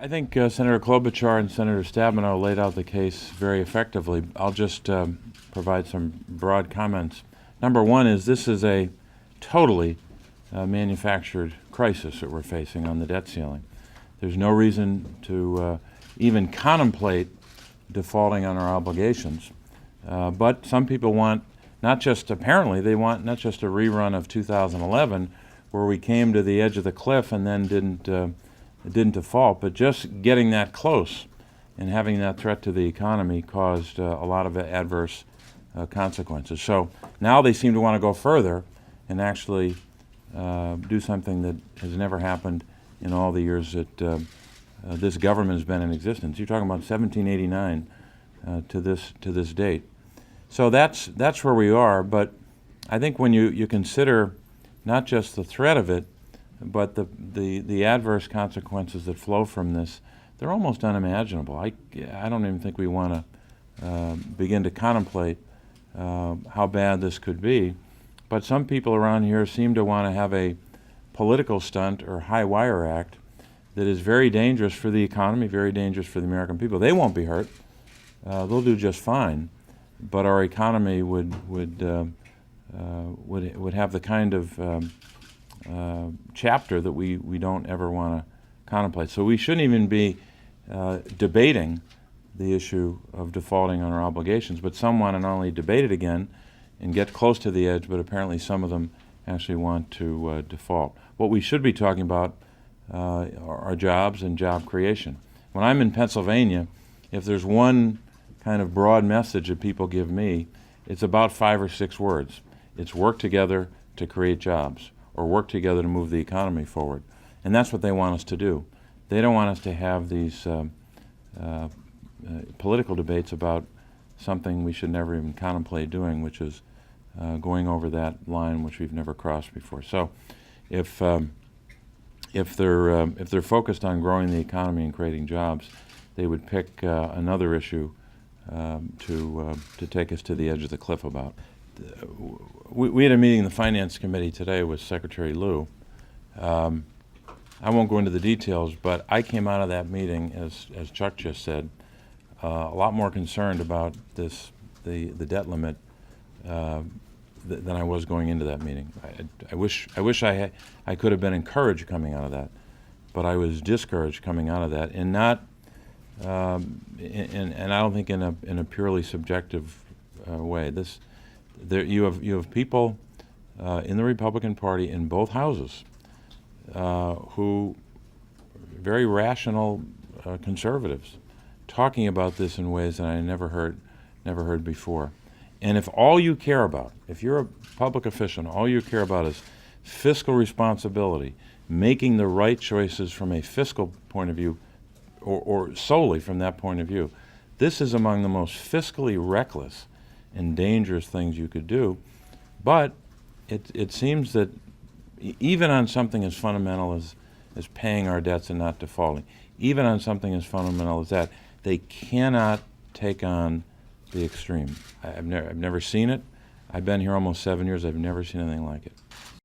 I think Senator Klobuchar and Senator Stabenow laid out the case very effectively. I'll just provide some broad comments. Number one is this is a totally manufactured crisis that we're facing on the debt ceiling. There's no reason to even contemplate defaulting on our obligations. But some people want apparently they want not just a rerun of 2011 where we came to the edge of the cliff and then didn't default, but just getting that close and having that threat to the economy caused a lot of adverse consequences. So now they seem to want to go further and actually do something that has never happened in all the years that this government has been in existence. You're talking about 1789 to this date. So that's where we are. But I think when you consider not just the threat of it, but the adverse consequences that flow from this, they're almost unimaginable. I don't even think we want to begin to contemplate how bad this could be. But some people around here seem to want to have a political stunt or high wire act that is very dangerous for the economy, very dangerous for the American people. They won't be hurt. They'll do just fine. But our economy would have the kind of chapter that we don't ever want to contemplate. So we shouldn't even be debating the issue of defaulting on our obligations, but some want to not only debate it again and get close to the edge, but apparently some of them actually want to default. What we should be talking about are jobs and job creation. When I'm in Pennsylvania, if there's one kind of broad message that people give me, it's about 5 or 6 words. It's work together to create jobs, or work together to move the economy forward. And that's what they want us to do. They don't want us to have these political debates about something we should never even contemplate doing, which is going over that line which we've never crossed before. So if they're focused on growing the economy and creating jobs, they would pick another issue to take us to the edge of the cliff about. We had a meeting in the Finance Committee today with Secretary Lew. I won't go into the details, but I came out of that meeting, as Chuck just said, a lot more concerned about the debt limit than I was going into that meeting. I wish I could have been encouraged coming out of that, but I was discouraged coming out of that, and not and I don't think in a purely subjective way. You have people in the Republican Party in both houses who very rational conservatives talking about this in ways that I never heard before. And if all you care about, if you're a public official, all you care about is fiscal responsibility, making the right choices from a fiscal point of view, or solely from that point of view, this is among the most fiscally reckless and dangerous things you could do. But it seems that even on something as fundamental as paying our debts and not defaulting, even on something as fundamental as that, they cannot take on the extreme. I've never seen it. I've been here almost 7 years. I've never seen anything like it.